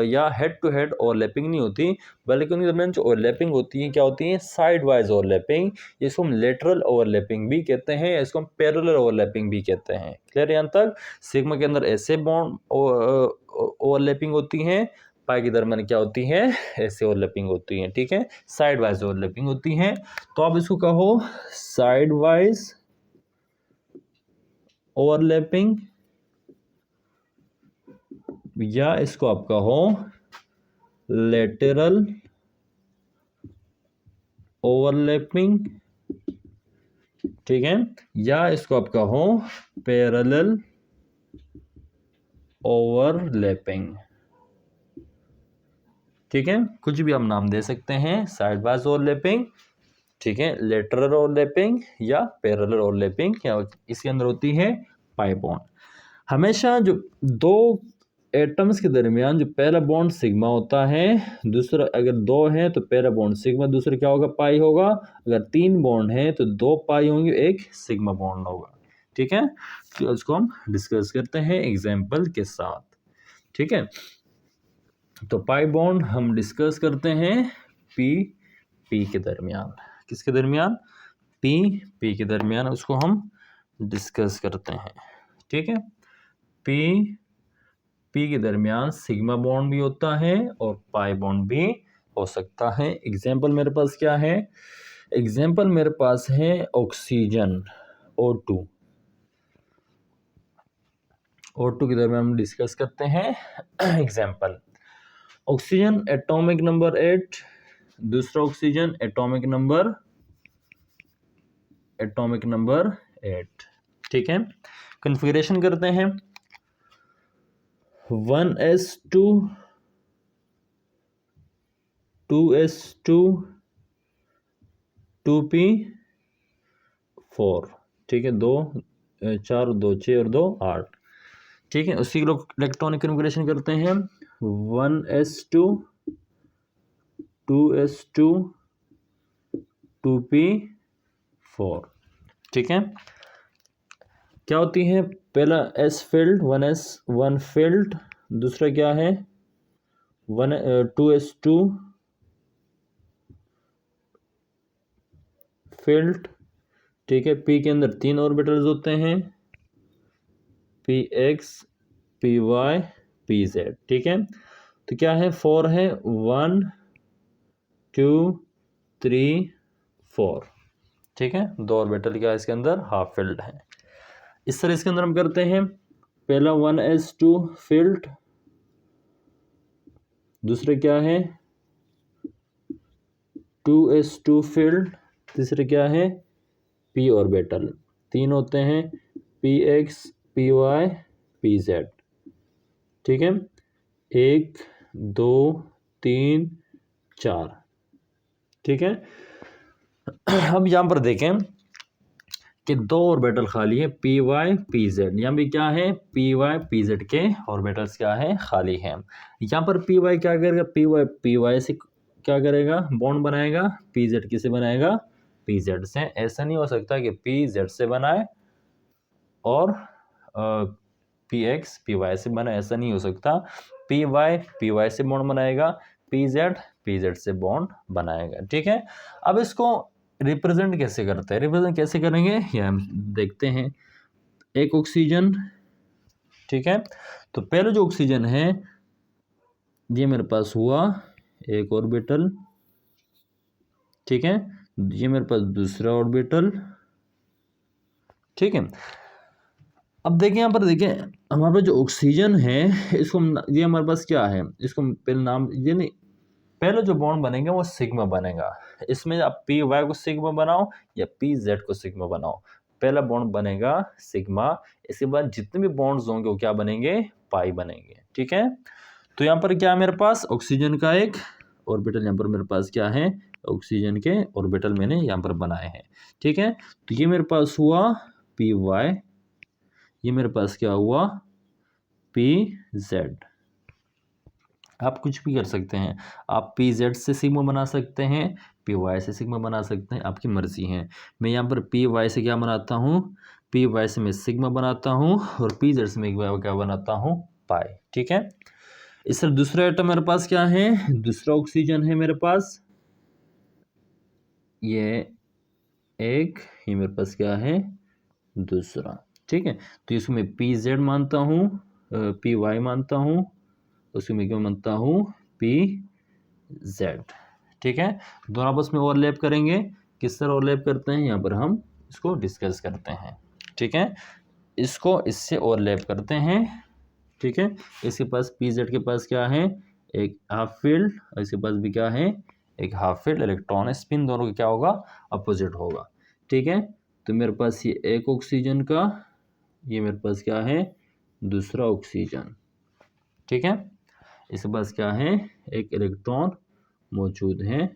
या हेड टू हेड ओवरलैपिंग नहीं होती, बल्कि उनके दरमियान जो ओवरलैपिंग होती है क्या होती है, साइड वाइज ओवरलैपिंग, जिसको हम लेटरल ओवरलैपिंग भी कहते हैं, या इसको हम पैरेलल ओवरलैपिंग भी कहते हैं। क्लियर यहाँ तक। सिग्मा के अंदर ऐसे बॉन्ड ओवरलैपिंग होती हैं, पाई के दरमियान क्या होती है, ऐसे ओवरलैपिंग होती है, ठीक है। साइड वाइज ओवरलैपिंग होती है, तो आप इसको कहो साइड वाइज ओवरलैपिंग, या इसको आप कहो लेटरल ओवरलैपिंग, ठीक है, या इसको आप कहो पैरेलल ओवरलैपिंग, ठीक है। कुछ भी हम नाम दे सकते हैं, साइड वाइज ओवरलैपिंग, ठीक है, लेटरल ओवरलैपिंग या पैरेलल ओवरलैपिंग, क्या इसके अंदर होती है पाई बॉन्ड। हमेशा जो दो एटम्स के दरमियान जो पहला बॉन्ड सिग्मा होता है, दूसरा अगर 2 है तो पहला बॉन्ड सिग्मा, दूसरा क्या होगा, पाई होगा। अगर 3 बॉन्ड है तो 2 पाई होंगे, एक सिग्मा बॉन्ड होगा, ठीक है। तो इसको हम डिस्कस करते हैं एग्जाम्पल के साथ, ठीक है। तो पाई बॉन्ड हम डिस्कस करते हैं पी के दरमियान, किसके दरमियान, पी के दरमियान, उसको हम डिस्कस करते हैं, ठीक है। पी के दरमियान सिग्मा बॉन्ड भी होता है और पाई बॉन्ड भी हो सकता है। एग्जाम्पल मेरे पास क्या है, एग्जाम्पल मेरे पास है ऑक्सीजन O2, O2 के दरमियान हम डिस्कस करते हैं एग्जाम्पल। ऑक्सीजन एटॉमिक नंबर 8, दूसरा ऑक्सीजन एटॉमिक नंबर 8, ठीक है। कन्फिगरेशन करते हैं 1s2 2s2 2p4, ठीक है। 2 4 2 6 और 2 8, ठीक है। उसी लोग इलेक्ट्रॉनिक कन्फिगरेशन करते हैं 1s2 2s2 2p4, ठीक है। क्या होती है, पहला s फील्ड 1 फील्ड, दूसरा क्या है 2s2 फील्ड, ठीक है। p के अंदर 3 ऑर्बिटल्स होते हैं, px py pz, ठीक है। तो क्या है 4 है 1 2 3 4, ठीक है। 2 ऑर्बिटल क्या है इसके अंदर, हाफ फिल्ड है। इस तरह इसके अंदर हम करते हैं, पहला 1s2 फिल्ड, दूसरे क्या है 2s2 फिल्ड, तीसरे क्या है p ऑर्बिटल। 3 होते हैं px py pz, ठीक है। 1 2 3 4, ठीक है। अब यहां पर देखें कि 2 ऑर्बिटल खाली है पी वाई पी जेड, यहाँ भी क्या है पी वाई पी जेड के ऑर्बिटल्स क्या है खाली हैं। यहाँ पर पी वाई क्या करेगा, पी वाई से क्या करेगा बॉन्ड बनाएगा, पी जेड किसे बनाएगा पी जेड से। ऐसा नहीं हो सकता कि पी जेड से बनाए और पी एक्स पी वाई से बनाए, ऐसा नहीं हो सकता। पी वाई से बॉन्ड बनाएगा, पी जेड से बॉन्ड बनाएगा, ठीक है। अब इसको रिप्रेजेंट कैसे करते हैं, रिप्रेजेंट कैसे करेंगे ये हम देखते हैं। एक ऑक्सीजन, ठीक है, तो पहले जो ऑक्सीजन है ये मेरे पास हुआ एक ऑर्बिटल, ठीक है, ये मेरे पास दूसरा ऑर्बिटल, ठीक है। अब देखें यहाँ पर देखें हमारे पास जो ऑक्सीजन है इसको ये हमारे पास क्या है, इसको पहले नाम ये नहीं, पहले जो बॉन्ड बनेगा वो सिग्मा बनेगा। इसमें आप पी वाई को सिग्मा बनाओ या पी जेड को सिग्मा बनाओ, पहला बॉन्ड बनेगा सिग्मा, इसके बाद जितने भी बॉन्ड्स होंगे वो क्या बनेंगे पाई बनेंगे, ठीक है। तो यहाँ पर क्या है मेरे पास ऑक्सीजन का एक ऑर्बिटल, यहाँ पर मेरे पास क्या है ऑक्सीजन के ऑर्बिटल मैंने यहाँ पर बनाए हैं, ठीक है। तो ये मेरे पास हुआ पी वाई, ये मेरे पास क्या हुआ पी जेड। आप कुछ भी कर सकते हैं, आप पी जेड से सिग्मा बना सकते हैं, पी वाई से सिग्मा बना सकते हैं, आपकी मर्जी है। मैं यहाँ पर पी वाई से क्या बनाता हूँ, पी वाई से मैं सिग्मा बनाता हूँ और पी जेड से मैं क्या बनाता हूँ पाई, ठीक है। इस तरह दूसरा आइटम मेरे पास क्या है, दूसरा ऑक्सीजन है मेरे पास, ये एक, ये मेरे पास क्या है दूसरा, ठीक है। तो इसको मैं पी जेड मानता हूँ, पी वाई मानता हूँ, उसको मैं क्या मानता हूँ पी जेड, ठीक है। दोनों आपस में ओवरलैप करेंगे, किस तरह ओवरलैप करते हैं यहाँ पर हम इसको डिस्कस करते हैं, ठीक है। इसको इससे ओवरलैप करते हैं, ठीक है। इसके पास पी जेड के पास क्या है एक हाफ फील्ड और इसके पास भी क्या है एक हाफ फील्ड, इलेक्ट्रॉन स्पिन दोनों का क्या होगा अपोजिट होगा, ठीक है। तो मेरे पास ये एक ऑक्सीजन का, ये मेरे पास क्या है दूसरा ऑक्सीजन, ठीक है। इसके पास क्या है एक इलेक्ट्रॉन मौजूद है,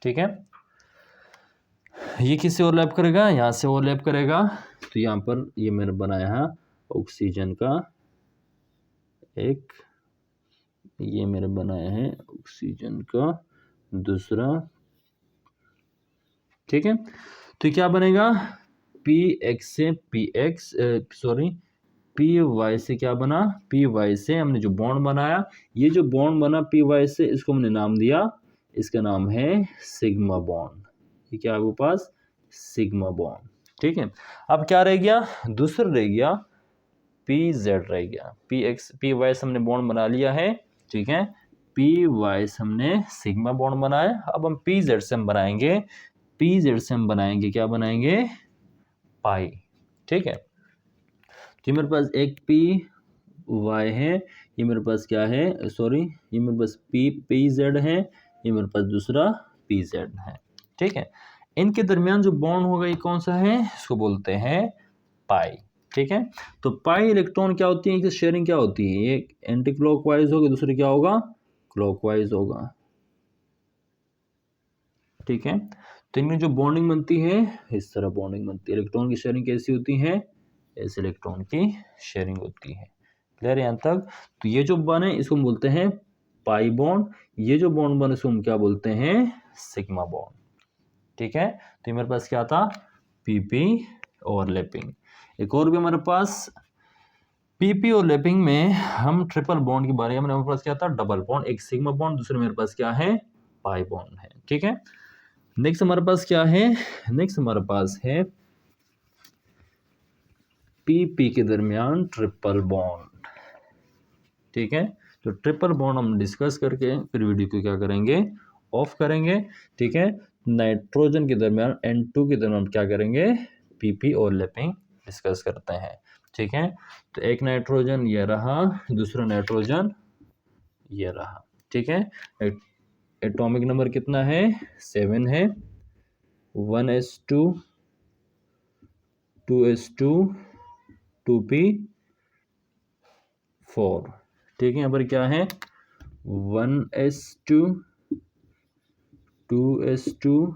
ठीक है। ये किससे ओवरलैप करेगा, यहाँ से ओवरलैप करेगा। तो यहाँ पर ये मैंने बनाया है ऑक्सीजन का एक, ये मेरे बनाया है ऑक्सीजन का दूसरा, ठीक है। तो क्या बनेगा पी एक्स से p x sorry p y से क्या बना, पी वाई से हमने जो बॉन्ड बनाया, ये जो बॉन्ड बना पी वाई से इसको हमने नाम दिया, इसका नाम है सिग्मा बॉन्ड। ये क्या है वो पास सिग्मा बॉन्ड, ठीक है। अब क्या रह गया दूसरा रह गया पी जेड रह गया, पी एक्स पी वाई से हमने बॉन्ड बना लिया है, ठीक है। पी वाई से हमने सिग्मा बॉन्ड बनाया, अब हम पी जेड से हम बनाएंगे, पी जेड से हम बनाएंगे क्या बनाएंगे पाई, ठीक है। तो मेरे पास एक पी वाई है, ये मेरे पास क्या है सॉरी ये मेरे पास पी जेड है, ये मेरे पास दूसरा पी जेड है, ठीक है। इनके दरमियान जो बॉन्ड होगा ये कौन सा है, इसको बोलते हैं पाई, ठीक है। तो पाई इलेक्ट्रॉन क्या होती है, शेयरिंग क्या होती है, एक एंटी क्लॉकवाइज होगी दूसरी क्या होगा क्लॉकवाइज होगा, ठीक है। तो इनमें जो बॉन्डिंग बनती है इस तरह बॉन्डिंग बनती है, इलेक्ट्रॉन की शेयरिंग कैसी होती है ऐसे इलेक्ट्रॉन की शेयरिंग होती है, क्लियर है यहाँ तक। तो ये जो बने इसको हम बोलते हैं पाई बॉन्ड, ये जो बॉन्ड बने इसको हम क्या बोलते हैं सिग्मा बॉन्ड, ठीक है। तो मेरे पास क्या था पीपी ओवरलैपिंग। एक और भी हमारे पास पीपी ओवरलैपिंग में हम ट्रिपल बॉन्ड की बारे में, हमारे पास क्या था डबल बॉन्ड, एक सिग्मा बॉन्ड दूसरे मेरे पास क्या है पाई बॉन्ड है, ठीक है। नेक्स्ट हमारे पास क्या है, नेक्स्ट हमारे पास है पी के दरमियान ट्रिपल बॉन्ड, ठीक है। तो ट्रिपल बॉन्ड हम डिस्कस करके फिर वीडियो को क्या करेंगे, ऑफ करेंगे। ठीक है, नाइट्रोजन के दरमियान N2 के दरमियान क्या करेंगे, PP ओवरलैपिंग डिस्कस करते हैं। ठीक है, तो एक नाइट्रोजन ये रहा, दूसरा नाइट्रोजन ये रहा। ठीक है, एटॉमिक नंबर कितना है, 7 है। 1s2 2s2 2p4। ठीक है, यहाँ पर क्या है, 1s2 2s2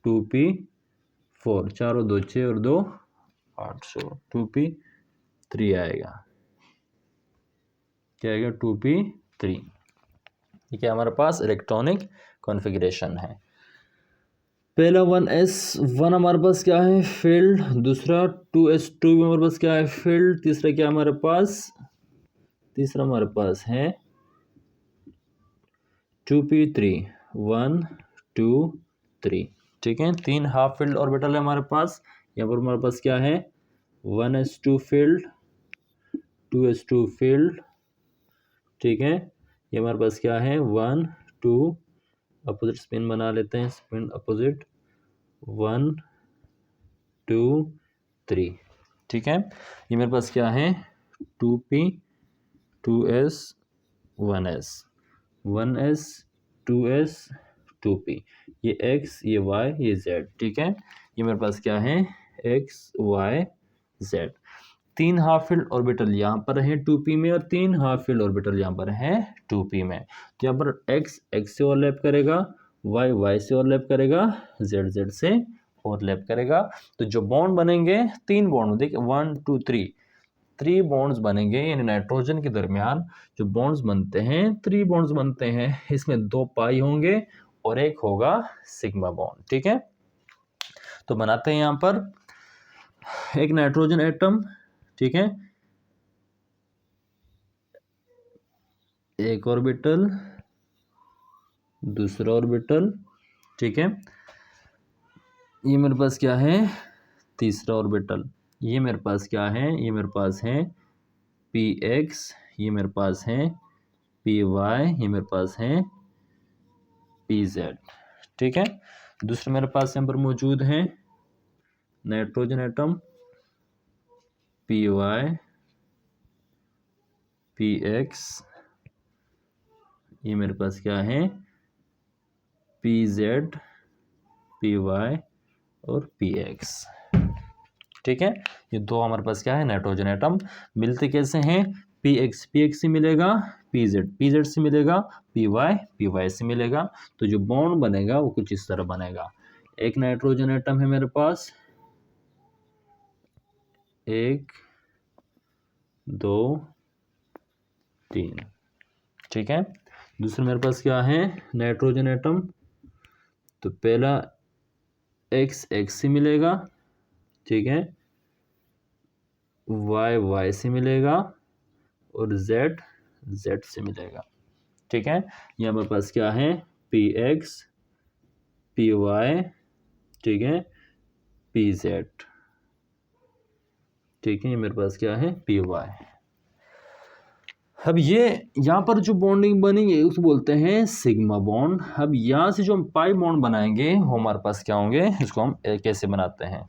2p4, 4 और 2 6 और 2 8, 2p3 आएगा। क्या आएगा, 2p3। ठीक है, हमारे पास इलेक्ट्रॉनिक कॉन्फ़िगरेशन है। पहला 1s1 हमारे पास क्या है, फील्ड। दूसरा 2s2 में हमारे पास क्या है, फील्ड। तीसरा क्या हमारे पास, तीसरा हमारे पास है 2p3, 1 2 3। ठीक है, 3 हाफ फील्ड ऑर्बिटल है हमारे पास। यहाँ पर हमारे पास क्या है, 1s2 फील्ड, 2s2 फील्ड। ठीक है, ये हमारे पास क्या है, 1 2, अपोजिट स्पिन बना लेते हैं, स्पिन अपोजिट, 1 2 3। ठीक है, ये मेरे पास क्या है, 2p 2s 1s 1s 2s 2p, ये x ये y ये z। ठीक है, ये मेरे पास क्या है, x y z। 3 half filled orbital यहाँ पर है 2p में, और 3 हाफ फील्ड ऑर्बिटल यहाँ पर है 2p में। तो यहाँ पर x x से ओवरलैप करेगा, y y से ओवरलैप करेगा, z z से ओवरलैप करेगा। तो जो बॉन्ड बनेंगे, 3 बॉन्ड, देखिए 1 2 3 बॉन्ड्स बनेंगे, यानी नाइट्रोजन के दरमियान जो बॉन्ड्स बनते हैं, 3 बॉन्ड्स बनते हैं। इसमें 2 पाई होंगे और एक होगा सिग्मा बॉन्ड। ठीक है, तो बनाते हैं यहाँ पर एक नाइट्रोजन एटम। ठीक है, एक ऑर्बिटल, दूसरा ऑर्बिटल। ठीक है, ये मेरे पास क्या है, तीसरा ऑर्बिटल। ये मेरे पास क्या है, ये मेरे पास है px, ये मेरे पास है py, ये मेरे पास है pz। ठीक है, दूसरा मेरे पास यहाँ पर मौजूद है नाइट्रोजन एटम, py px, ये मेरे पास क्या है, pz py और px। ठीक है, ये 2 हमारे पास क्या है, नाइट्रोजन एटम। मिलते कैसे हैं, px px से मिलेगा, pz pz से मिलेगा, py py से मिलेगा। तो जो बॉन्ड बनेगा वो कुछ इस तरह बनेगा। एक नाइट्रोजन एटम है मेरे पास, 1 2 3। ठीक है, दूसरा मेरे पास क्या है, नाइट्रोजन एटम। तो पहला x x से मिलेगा, ठीक है, y y से मिलेगा और z z से मिलेगा। ठीक है, यहाँ मेरे पास क्या है, px py, ठीक है, pz। ठीक है, ये मेरे पास क्या है, py। अब ये यहाँ पर जो बॉन्डिंग बनेंगे उसको बोलते हैं सिग्मा बॉन्ड। अब यहाँ से जो हम पाई बॉन्ड बनाएंगे वो हमारे पास क्या होंगे, इसको हम कैसे बनाते हैं,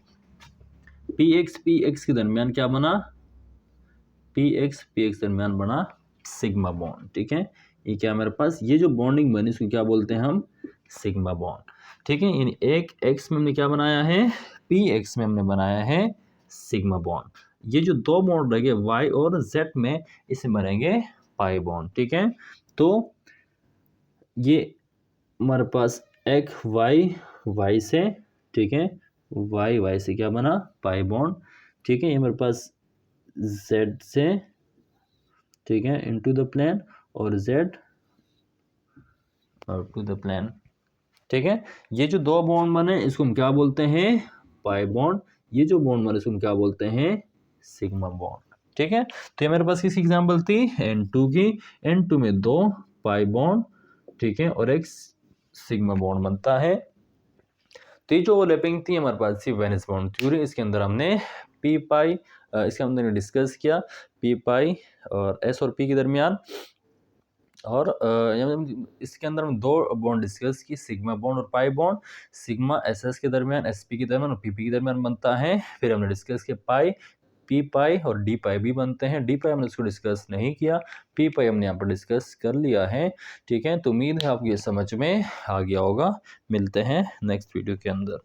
px के दरमियान क्या बना, px दरमियान बना सिग्मा बॉन्ड। ठीक है, ये क्या मेरे पास, ये जो बॉन्डिंग बनी इसको क्या बोलते हैं हम, सिग्मा बॉन्ड। ठीक है, यानी एक x में हमने क्या बनाया है, px में हमने बनाया है सिग्मा बॉन्ड। ये जो 2 बॉन्ड लगे y और z में, इसे बनेंगे पाई बॉन्ड। ठीक है, तो ये हमारे पास x y से, ठीक है, y से क्या बना, पाई बॉन्ड। ठीक है, ये मेरे पास z से, ठीक है, इनटू द प्लेन, और z और टू द प्लेन। ठीक है, ये जो 2 बॉन्ड बने इसको हम क्या बोलते हैं, पाई बॉन्ड। ये जो बॉन्ड बने इसको हम क्या बोलते हैं, सिग्मा बॉन्ड। ठीक है, तो ये मेरे पास किसी एग्जांपल थी N2 की। N2 में 2 पाई बॉन्ड, ठीक है, और एक सिग्मा बॉन्ड बनता है। तो ये जो ओवरलैपिंग थी हमारे पास थी वैलेंस बॉन्ड थ्योरी। इसके अंदर हमने पी पाई, इसके हमने डिस्कस किया पी पाई और एस और पी के दरमियान और इसके अंदर हम 2 बॉन्ड डिस्कस की, सिग्मा बॉन्ड और पाई बॉन्ड। सिग्मा एसएस के दरमियान, एसपी के दरमियान और पीपी के दरमियान बनता है। फिर हमने डिस्कस किया पाई, पी पाई और डी पाई भी बनते हैं। डी पाई हमने इसको डिस्कस नहीं किया, पी पाई हमने यहाँ पर डिस्कस कर लिया है। ठीक है, तो उम्मीद है आपको ये समझ में आ गया होगा। मिलते हैं नेक्स्ट वीडियो के अंदर।